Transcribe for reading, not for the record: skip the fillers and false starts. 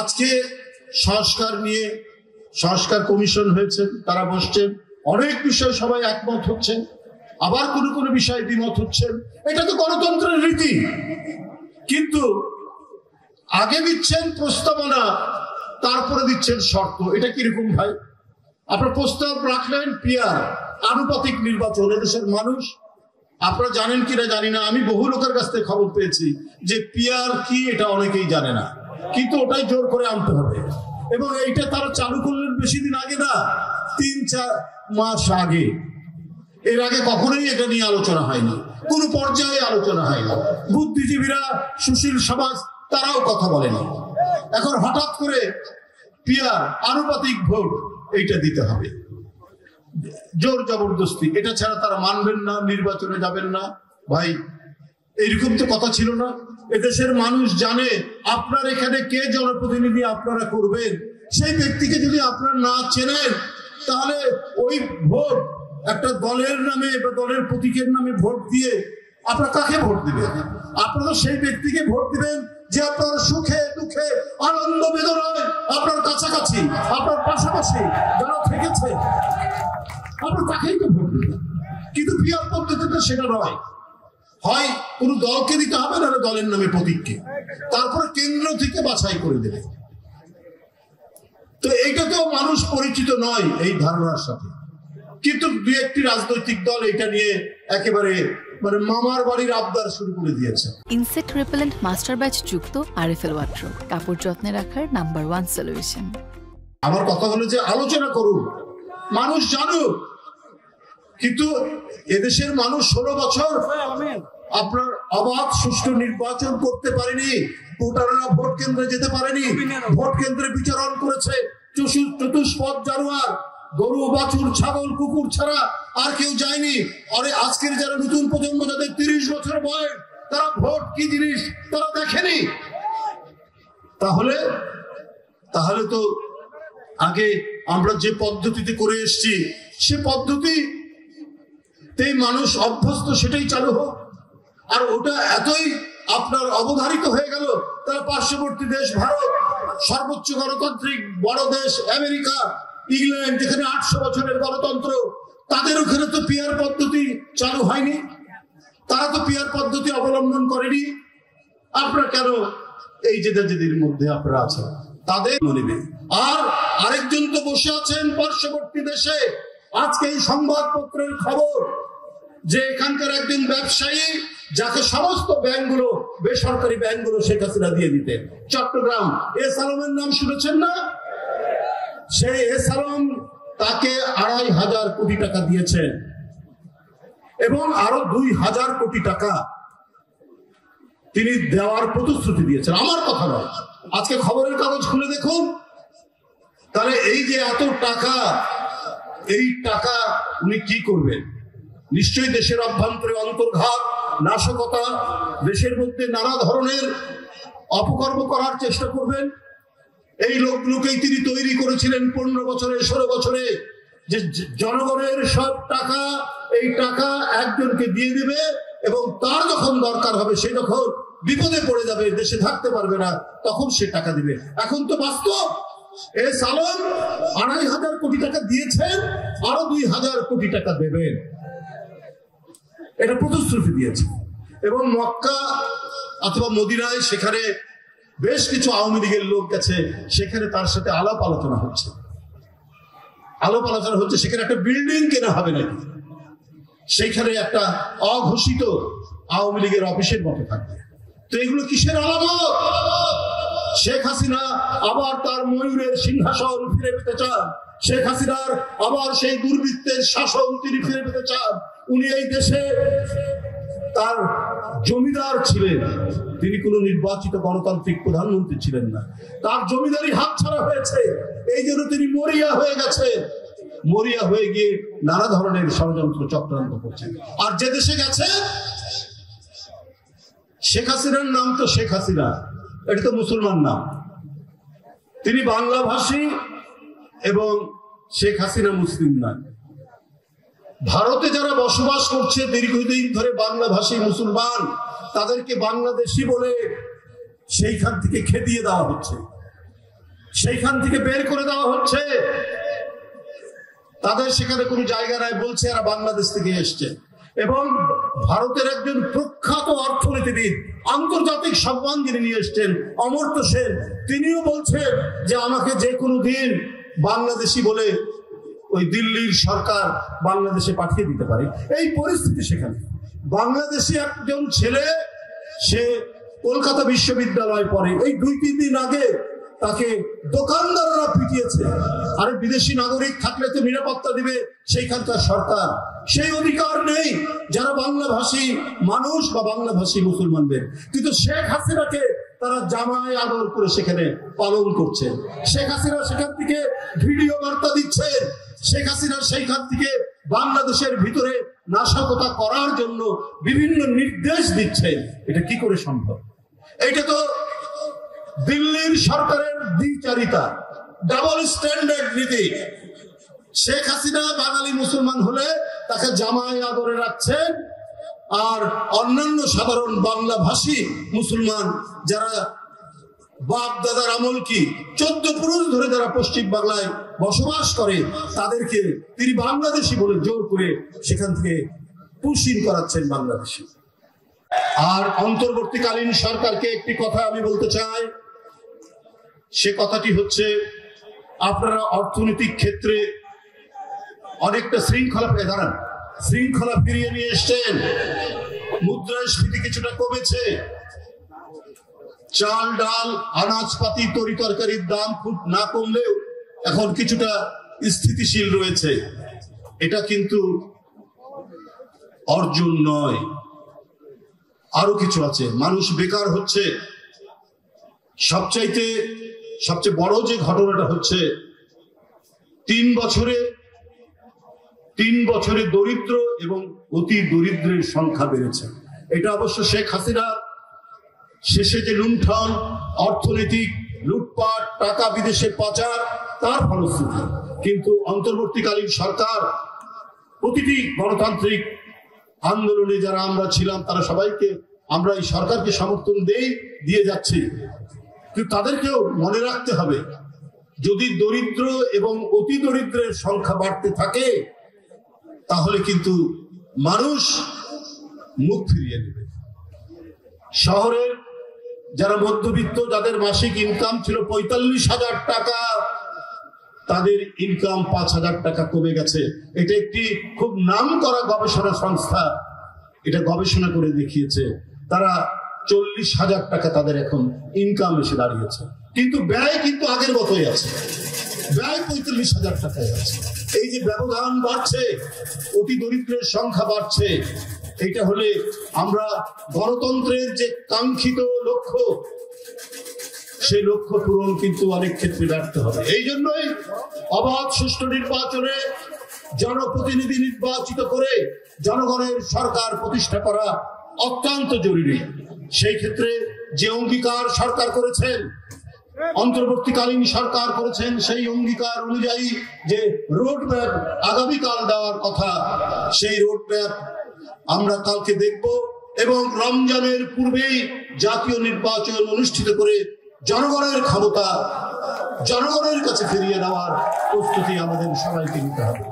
আজকে সংস্কার নিয়ে সংস্কার কমিশন হয়েছে, তারা বসছেন, অনেক বিষয় সবাই একমত হচ্ছেন, আবার কোন কোন বিষয়ে দ্বিমত হচ্ছেন। এটা তো গণতন্ত্রের রীতি। কিন্তু আগে দিচ্ছেন প্রস্তাবনা, তারপরে দিচ্ছেন শর্ত। এটা কিরকম ভাই? আপনার প্রস্তাব রাখলেন পিয়ার, আনুপাতিক নির্বাচন। এদেশের মানুষ, আপনারা জানেন কিনা জানি না, আমি বহু লোকের কাছ থেকে খবর পেয়েছি যে পিয়ার কি এটা অনেকেই জানে না, কিন্তু ওটাই জোর করে আনতে হবে। এবং এইটা তারা চালু করলেন বেশি দিন আগে না, 3-4 মাস আগে। এর আগে কখনোই এটা নিয়ে আলোচনা হয়নি, কোনো পর্যায়ে আলোচনা হয়নি। বুদ্ধিজীবীরা, সুশীল সমাজ, তারাও কথা বলেনি। এখন হঠাৎ করে পিয়ার, আনুপাতিক ভোট, এইটা দিতে হবে জোর জবরদস্তি। এটা ছাড়া তারা মানবেন না, নির্বাচনে যাবেন না। ভাই এইরকম তো কথা ছিল না। এদেশের মানুষ জানে আপনার এখানে কে জনপ্রতিনিধি আপনারা করবেন। সেই ব্যক্তিকে যদি আপনারা না চেনেন, তাহলে ওই ভোট একটা দলের নামে বা দলের প্রতীকের নামে ভোট দিয়ে আপনারা কাকে ভোট দিবেন? আপনারা সেই ব্যক্তিকে ভোট দিবেন যে আপনার সুখে দুঃখে আনন্দ বেদনায় আপনার কাছাকাছি, আপনার পাশাপাশি যারা থেকেছে, আপনার তাকেই তো ভোট দিবেন। কিন্তু পিয়ার পদ্ধতিতে সেটা নয়। হয় কোন দলকে দিতে হবে, না দলের নামে প্রতীককে, তারপরে কেন্দ্র থেকে বাছাই করে দেবে। তো এইটা তো মানুষ পরিচিত নয় এই ধারণার সাথে। কিন্তু দুই একটি রাজনৈতিক দল এটা নিয়ে একেবারে মানে মামার বাড়ির আবদার শুরু করে দিয়েছে। ইনসেক্ট রিপেলেন্ট মাস্টার ব্যাচ যুক্ত আরএফএল ওয়ার্ড্রোব, কাপড় যত্নে রাখার নাম্বার 1 সলিউশন। আমার কথা হলো যে আলোচনা করুন, মানুষ জানুক। কিন্তু এদেশের মানুষ 16 বছর আপনার অবাধ সুষ্ঠু নির্বাচন করতে পারেনি। ভোটাররা ভোট কেন্দ্রে যেতে পারেনি, ভোট কেন্দ্রে বিচরণ করেছে চতুষ্পদ জানোয়ার, গরু, বাছুর, ছাগল, কুকুর ছাড়া আর কেউ যায়নি। আরে আজকের যারা নতুন প্রজন্ম, যাদের 30 বছর বয়স, তারা ভোট কি জিনিস তারা দেখেনি। তাহলে তো আগে আমরা যে পদ্ধতিতে করে এসছি, সে পদ্ধতিতে মানুষ অভ্যস্ত, সেটাই চালু হোক। আর ওটা এতই আপনার অবধারিত হয়ে গেল, তার পার্শ্ববর্তী দেশ ভারত, সর্বোচ্চ গণতান্ত্রিক বড় দেশ আমেরিকা, ইংল্যান্ড, যেখানে 800 বছরের গণতন্ত্র, তাদের ওখানে তো পিয়ার পদ্ধতি চালু হয়নি, তারা তো পিয়ার পদ্ধতি অবলম্বন করেনি। আপনারা কেন এই জেদাজেদির মধ্যে আপনারা আছেন? তাদের নেবে। আর আরেকজন তো বসে আছেন পার্শ্ববর্তী দেশে। আজকে এই সংবাদপত্রের খবর যে এখানকার একজন ব্যবসায়ী, যাকে সমস্ত ব্যাংকগুলো, বেসরকারি ব্যাংকগুলো শেখ হাসিনা দিয়ে দিতেন, চট্টগ্রাম, এস আলমের নাম শুনেছেন না? সেই এস আলম তাকে 2,500 কোটি টাকা দিয়েছেন এবং আরো 2,000 কোটি টাকা তিনি দেওয়ার প্রতিশ্রুতি দিয়েছেন। আমার কথা নয়, আজকে খবরের কাগজ খুলে দেখুন। তাহলে এই যে এত টাকা, এই টাকা উনি কি করবেন? নিশ্চয়ই দেশের অভ্যন্তরে অন্তর্ঘাত, নাশকতা, দেশের মধ্যে নানা ধরনের অপকর্ম করার চেষ্টা করবেন। এই লোকগুলোকেই তিনি তৈরি করেছিলেন 15 বছরে, 16 বছরে, যে জনগণের সব টাকা, এই টাকা একজনকে দিয়ে দিবে এবং তার যখন দরকার হবে, সে যখন বিপদে পড়ে যাবে, দেশে থাকতে পারবে না, তখন সে টাকা দিবে। এখন তো বাস্তব, এস আলম 2,500 কোটি টাকা দিয়েছেন, আরো 2,000 কোটি টাকা দেবেন, এটা প্রতিশ্রুতি দিয়েছে। এবং মক্কা অথবা মদিনায়, সেখানে বেশ কিছু আওয়ামী লীগের লোক গেছে, সেখানে তার সাথে আলাপ আলোচনা হচ্ছে। সেখানে একটা বিল্ডিং কেনা হবে নাকি, সেইখানে একটা অঘোষিত আওয়ামী লীগের অফিসের মতো থাকবে। তো এগুলো কিসের আলামত? শেখ হাসিনা আবার তার ময়ূরের সিংহাসন ফিরে পেতে চান। শেখ হাসিনার আবার সেই দুর্বৃত্তের শাসন তিনি ফিরে পেতে চান। উনি এই দেশে তার জমিদার ছিলেন, তিনি কোন নির্বাচিত গণতান্ত্রিক প্রধানমন্ত্রী ছিলেন না। তার জমিদারি হাতছাড়া হয়েছে, এই জন্য তিনি মরিয়া হয়ে গেছে। মরিয়া হয়ে গিয়ে নানা ধরনের ষড়যন্ত্র চক্রান্ত করছেন। আর যে দেশে গেছে, শেখ হাসিনার নাম তো শেখ হাসিনা, এটা তো মুসলমান নাম, তিনি বাংলা ভাষী এবং শেখ হাসিনা মুসলিম না। ভারতে যারা বসবাস করছে দীর্ঘদিন ধরে বাংলা ভাষী মুসলমান, তাদেরকে বাংলাদেশি বলে সেইখান থেকে খেদিয়ে দেওয়া হচ্ছে। সেইখান থেকে বের করে দেওয়া হচ্ছে। তাদের সেখানে কোনো জায়গা নাই, বলছে এরা বাংলাদেশ থেকে এসছে। এবং ভারতের একজন প্রখ্যাত অর্থনীতিবিদ, আন্তর্জাতিক সম্মান যিনি নিয়ে এসছেন, অমর্ত্য সেন, তিনিও বলছেন যে আমাকে যে কোনো দিন বাংলাদেশি বলে ওই দিল্লির সরকার বাংলাদেশে পাঠিয়ে দিতে পারে। এই পরিস্থিতি সেখানে। বাংলাদেশি একজন ছেলে, সে কলকাতা বিশ্ববিদ্যালয়ে পড়ে, এই 2-3 দিন আগে তাকে দোকানদাররা পিটিয়েছে। আরে বিদেশি নাগরিক থাকলে তো নিরাপত্তা দিবে সেইখানকার সরকার, সেই অধিকার নেই যারা বাংলাভাষী মানুষ বা বাংলাভাষী মুসলমানদের। কিন্তু শেখ হাসিনাকে তারা জামায় আদর করে সেখানে পালন করছে। শেখ হাসিনা সেখান থেকে ভিডিও বার্তা দিচ্ছে, শেখ হাসিনা সেইখান থেকে বাংলাদেশের ভিতরে নাশকতা করার জন্য বিভিন্ন নির্দেশ দিচ্ছে। এটা কি করে সম্ভব? এটা তো দিল্লির সরকারের দ্বিচারিতা, ডাবল স্ট্যান্ডার্ড নীতি। শেখ হাসিনা বাঙালি মুসলমান হলে তাকে জামায় আদরে রাখছেন, আর অন্যান্য সাধারণ বাংলা ভাষী মুসলমান যারা বাপ দাদার আমল কি 14 পুরুষ ধরে যারা পশ্চিম বাংলায় বসবাস করে, তাদেরকে তিনি বাংলাদেশি বলে জোর করে সেখান থেকে পুশিন করাচ্ছেন বাংলাদেশি। আর অন্তর্বর্তীকালীন সরকারকে একটি কথা আমি বলতে চাই, সে কথাটি হচ্ছে, আপনারা অর্থনৈতিক ক্ষেত্রে অনেকটা শৃঙ্খলা ফিরিয়ে নিয়ে এসছেন। মুদ্রাস্ফীতি কিছুটা কমেছে, চাল ডাল আনাজপাতি তরি তরকারির দাম খুব না কমলেও এখন কিছুটা স্থিতিশীল রয়েছে। এটা কিন্তু অর্জন নয়, আরো কিছু আছে। মানুষ বেকার হচ্ছে। সবচেয়ে বড় যে ঘটনাটা হচ্ছে, 3 বছরে দরিদ্র এবং অতি দরিদ্রের সংখ্যা বেড়েছে। এটা অবশ্য শেখ হাসিনা শেষে যে লুণ্ঠন, অর্থনৈতিক লুটপাট, টাকা বিদেশে পাচার, তার ফলশ্রুতি। কিন্তু অন্তর্বর্তীকালীন সরকার প্রতিটি গণতান্ত্রিক আন্দোলনে যারা আমরা ছিলাম, তারা সবাইকে আমরা এই সরকারকে সমর্থন দিয়ে যাচ্ছি। কিন্তু তাদেরকেও মনে রাখতে হবে, যদি দরিদ্র এবং অতি দরিদ্রের সংখ্যা বাড়তে থাকে, তাহলে কিন্তু মানুষ মুখ ফিরিয়ে নেবে। শহরের যারা মধ্যবিত্ত, যাদের মাসিক ইনকাম ছিল 45,000 টাকা, তাদের ইনকাম 5,000 টাকা কমে গেছে। এটা একটি খুব নামকরা গবেষণা সংস্থা এটা গবেষণা করে দেখিয়েছে। তারা 40,000 টাকা তাদের এখন ইনকাম এসে দাঁড়িয়েছে, কিন্তু ব্যয় কিন্তু আগের মতোই আছে, ব্যয় 45,000 টাকায় আছে। এই যে ব্যবধান বাড়ছে, অতি দরিদ্রের সংখ্যা বাড়ছে, এইটা হলে আমরা গণতন্ত্রের যে কাঙ্ক্ষিত লক্ষ্য, সেই লক্ষ্য পূরণ কিন্তু অনেক ক্ষেত্রে ব্যর্থ হবে। এই জন্যই অবাধ সুষ্ঠু নির্বাচনে জনপ্রতিনিধি নির্বাচিত করে জনগণের সরকার প্রতিষ্ঠা করা অত্যন্ত জরুরি। সেই ক্ষেত্রে যে অঙ্গীকার সরকার করেছেন, অন্তর্বর্তীকালীন সরকার করেছেন, সেই অঙ্গীকার অনুযায়ী যে রোডম্যাপ আগামীকাল দেওয়ার কথা, সেই রোডম্যাপ আমরা কালকে দেখব এবং রমজানের পূর্বেই জাতীয় নির্বাচন অনুষ্ঠিত করে জনগণের ক্ষমতা জনগণের কাছে ফিরিয়ে দেওয়ার প্রস্তুতি আমাদের সবাইকে নিতে হবে।